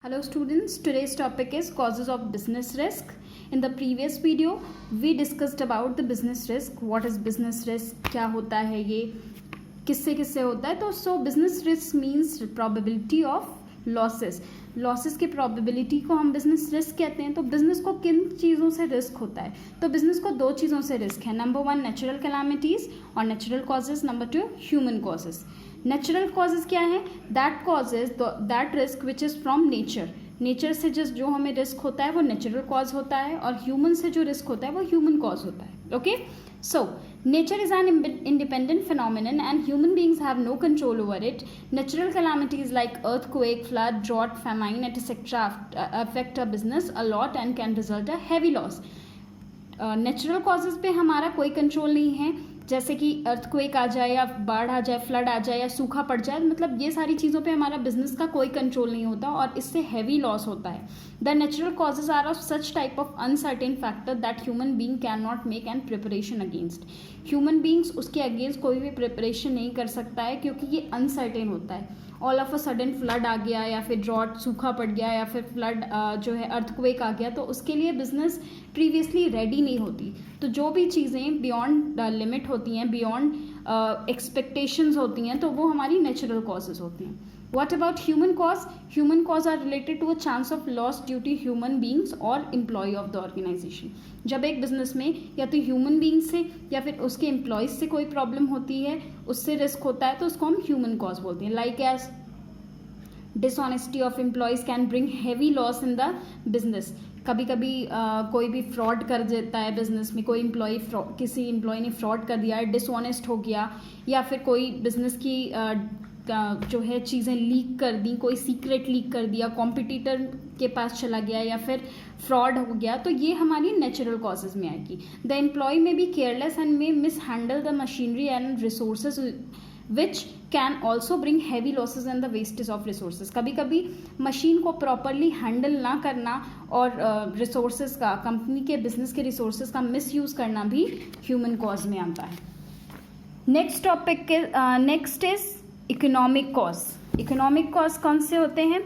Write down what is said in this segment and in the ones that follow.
Hello students, today's topic is causes of business risk. In the previous video, we discussed about the business risk. What is business risk? क्या होता है ये? किससे किससे होता है? तो so business risk means probability of losses. Losses की प्रोबेबिलिटी को हम बिजनेस रिस्क कहते हैं. तो बिजनेस को किन चीज़ों से रिस्क होता है? तो बिजनेस को दो चीज़ों से रिस्क है. नंबर वन नेचुरल कैलामिटीज़ और natural causes. Number two human causes. Natural causes क्या है? That causes that risk which is from nature. Nature से जो हमें रिस्क होता है वो नेचुरल कॉज होता है, और ह्यूमन से जो रिस्क होता है वो ह्यूमन कॉज होता है. Okay, so nature is an independent phenomenon and human beings have no control over it. Natural calamities like earthquake, flood, drought, famine, etc. affect a business a lot and can result a heavy loss. Natural causes पे हमारा कोई control नहीं है, जैसे कि earthquake आ जाए या बाढ़ आ जाए, फ्लड आ जाए या सूखा पड़ जाए, मतलब ये सारी चीज़ों पे हमारा बिजनेस का कोई कंट्रोल नहीं होता और इससे हैवी लॉस होता है. The natural causes are of such type of uncertain factor that human being can not make an preparation against. Human beings उसके अगेंस्ट कोई भी प्रिपरेशन नहीं कर सकता है क्योंकि ये अनसर्टेन होता है. All of a sudden flood आ गया या फिर ड्रॉट सूखा पड़ गया या फिर फ्लड जो है अर्थक्वेक आ गया, तो उसके लिए बिजनेस प्रीवियसली रेडी नहीं होती. तो जो भी चीज़ें बियॉन्ड लिमिट होती हैं, बियॉन्ड एक्सपेक्टेशंस होती हैं, तो वो हमारी नेचुरल कॉजेज होती हैं. What about human cause? Human cause are related to a chance of loss due to human beings or employee of the organization. जब एक बिजनेस में या तो ह्यूमन बींग से या फिर उसके एम्प्लॉयज से कोई प्रॉब्लम होती है, उससे रिस्क होता है, तो उसको हम ह्यूमन कॉज बोलते हैं. Like as dishonesty of employees can bring heavy loss in the business. कभी कभी कोई भी फ्रॉड कर देता है बिजनेस में, कोई किसी एम्प्लॉय ने फ्रॉड कर दिया है, डिसऑनेस्ट हो गया, या फिर कोई बिजनेस की जो है चीज़ें लीक कर दी, कोई सीक्रेट लीक कर दिया, कॉम्पिटिटर के पास चला गया या फिर फ्रॉड हो गया, तो ये हमारी नेचुरल कॉजेज में आएगी. द एम्प्लॉय में be careless and may mishandle the machinery and resources which can also bring heavy losses and the wastage of resources. कभी कभी मशीन को प्रॉपरली हैंडल ना करना और रिसोर्सेज का, कंपनी के बिजनेस के रिसोर्सेज का मिस यूज़ करना भी ह्यूमन कॉज में आता है. Next topic next is economic cause. Economic cause कौन से होते हैं?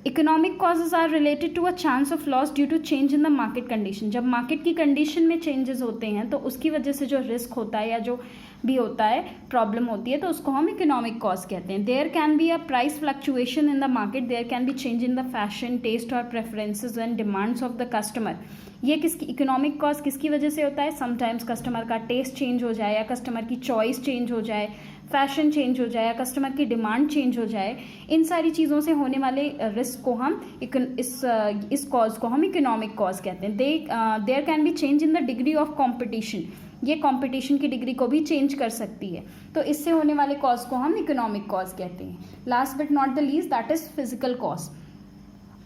Economic causes are related to a chance of loss due to change in the market condition. जब मार्केट की कंडीशन में चेंजेस होते हैं तो उसकी वजह से जो रिस्क होता है या जो भी होता है, प्रॉब्लम होती है, तो उसको हम इकोनॉमिक कॉज कहते हैं. There can be a price fluctuation in the market, there can be change in the fashion, taste और preferences and demands of the customer. ये किसकी इकोनॉमिक कॉज किसकी वजह से होता है? समटाइम्स कस्टमर का टेस्ट चेंज हो जाए या कस्टमर की चॉइस चेंज हो जाए, फैशन चेंज हो जाए या कस्टमर की डिमांड चेंज हो जाए. इन सारी चीज़ों से होने वाले रिस्क को हम इस कॉज को हम इकोनॉमिक कॉज कहते हैं. There can be change in the degree of competition. ये कंपटीशन की डिग्री को भी चेंज कर सकती है, तो इससे होने वाले कॉज को हम इकोनॉमिक कॉज कहते हैं. Last but not the least, that is physical cause.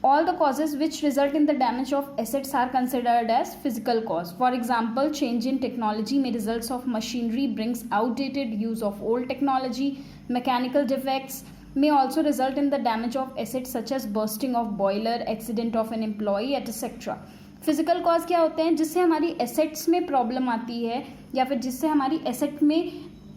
All the causes which result in the damage of assets are considered as physical cause. For example, change in technology may results of machinery brings outdated use of old technology. Mechanical defects may also result in the damage of assets such as bursting of boiler, accident of an employee, etc. Physical cause क्या होते हैं? जिससे हमारी assets में problem आती है या फिर जिससे हमारी एसेट में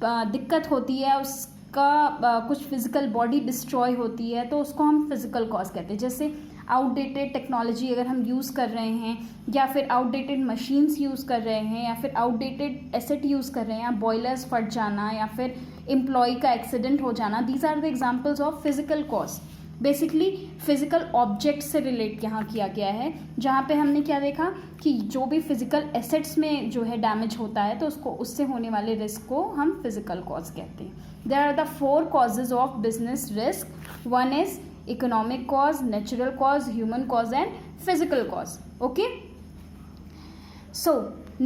दिक्कत होती है, उसका कुछ फिजिकल बॉडी डिस्ट्रॉय होती है, तो उसको हम फिजिकल कॉज कहते हैं. जैसे आउटडेटेड टेक्नोलॉजी अगर हम यूज़ कर रहे हैं, या फिर आउटडेटेड मशीन्स यूज़ कर रहे हैं, या फिर आउटडेटेड एसेट यूज़ कर रहे हैं, या बॉयलर्स फट जाना, या फिर एम्प्लॉय का एक्सीडेंट हो जाना, these are the examples of physical cause. Basically physical object से रिलेट यहाँ किया गया है, जहाँ पे हमने क्या देखा कि जो भी फिजिकल एसेट्स में जो है डैमेज होता है, तो उसको उससे होने वाले रिस्क को हम फिजिकल कॉज कहते हैं. There are the 4 causes of business risk. One is economic cause, natural cause, human cause and physical cause. Okay, so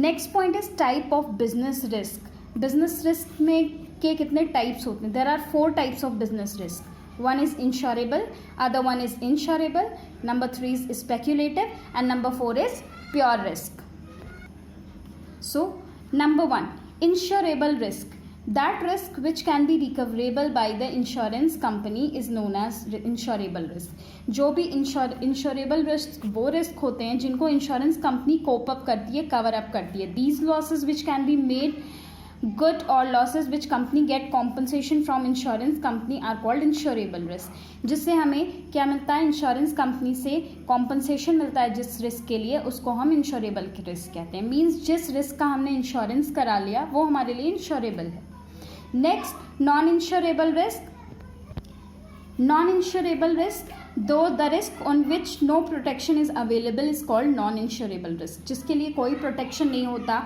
next point is type of business risk. business risk में के कितने types होते हैं? There are 4 types of business risk. One is insurable, other one is insurable, number 3 is speculative, and number 4 is pure risk. So number 1, insurable risk. That risk which can be recoverable by the insurance company is known as insurable risk. जो भी insurable risk वो risk होते हैं जिनको insurance company cope up करती है, cover up करती है. These losses which can be made good or losses which company get compensation from insurance company are called insurable risk. जिससे हमें क्या मिलता है, इंश्योरेंस कंपनी से कॉम्पनसेशन मिलता है जिस रिस्क के लिए, उसको हम इंश्योरेबल रिस्क कहते हैं. मीन्स जिस रिस्क का हमने इंश्योरेंस करा लिया वो हमारे लिए इंश्योरेबल है. Next, non insurable risk. Non insurable risk, though the risk on which no protection is available is called non insurable risk. जिसके लिए कोई प्रोटेक्शन नहीं होता.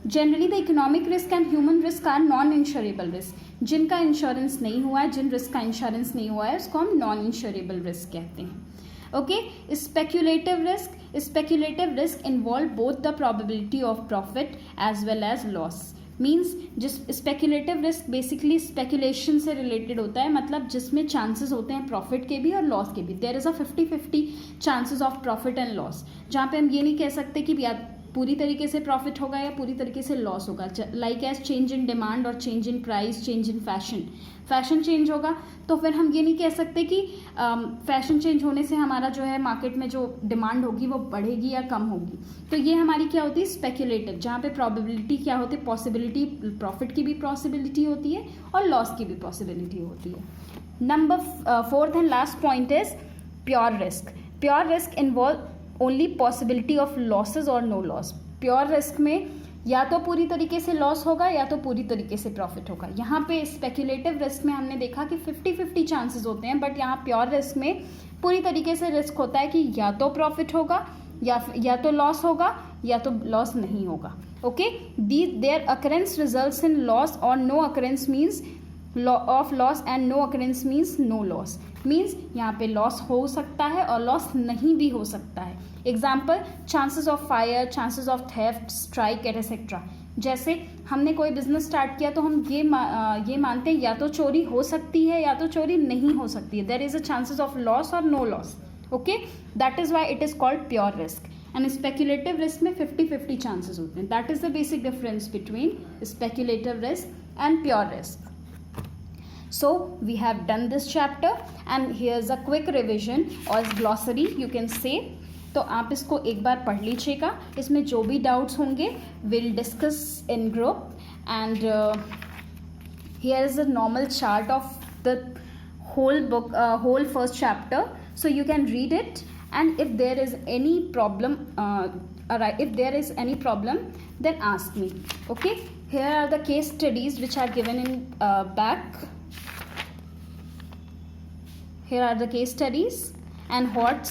Generally the economic risk and human risk are non insurable risk. जिनका insurance नहीं हुआ है, जिन risk का इंश्योरेंस नहीं हुआ है, उसको हम नॉन इंश्योरेबल रिस्क कहते हैं. Okay. Speculative risk. Speculative risk involve both the probability of profit as well as loss. Means जिस स्पेक्यूलेटिव रिस्क बेसिकली स्पेक्यूलेशन से रिलेटेड होता है, मतलब जिसमें चांसेस होते हैं प्रॉफिट के भी और लॉस के भी. There is a 50-50 chances of profit and loss, जहाँ पे हम ये नहीं कह सकते कि या पूरी तरीके से प्रॉफिट होगा या पूरी तरीके से लॉस होगा. Like as change in demand और change in price, change in fashion. Fashion change होगा तो फिर हम ये नहीं कह सकते कि फैशन चेंज होने से हमारा जो है मार्केट में जो डिमांड होगी वो बढ़ेगी या कम होगी. तो ये हमारी क्या होती है, स्पेक्यूलेटिव, जहाँ पे प्रोबेबिलिटी क्या होती है, पॉसिबिलिटी, प्रॉफिट की भी पॉसिबिलिटी होती है और लॉस की भी पॉसिबिलिटी होती है. Number 4th and last point is pure risk. Pure risk involve only possibility of losses और नो लॉस. प्योर रिस्क में या तो पूरी तरीके से लॉस होगा या तो पूरी तरीके से प्रॉफिट होगा. यहाँ पे स्पेक्यूलेटिव रिस्क में हमने देखा कि 50-50 चांसेस होते हैं, बट यहाँ प्योर रिस्क में पूरी तरीके से रिस्क होता है कि या तो प्रॉफिट होगा या तो लॉस होगा या तो लॉस नहीं होगा. Okay. There occurrence results in loss और no occurrence means of loss and no occurrence means no loss. Means यहाँ पे लॉस हो सकता है और लॉस नहीं भी हो सकता है. Example, chances of fire, chances of theft, strike etcetera. जैसे हमने कोई बिजनेस स्टार्ट किया तो हम ये मानते हैं या तो चोरी हो सकती है या तो चोरी नहीं हो सकती है. There is a chances of loss और no loss. Okay. That is why it is called pure risk. And speculative risk में 50-50 चांसेस होते हैं. That is the basic difference between speculative risk and pure risk. So we have done this chapter and here's a quick revision or glossary you can say. तो आप इसको एक बार पढ़ लीजिएगा. इसमें जो भी डाउट्स होंगे we'll discuss in group. And here is a normal chart of the whole book, whole first chapter. So you can read it, and if there is any problem, then ask me. Okay. Here are the case studies which are given in back. Here are the case studies and what's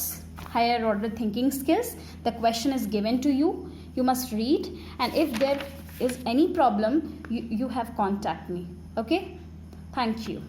higher order thinking skills. The question is given to you. You must read, and if there is any problem, you have contact me. Okay. Thank you.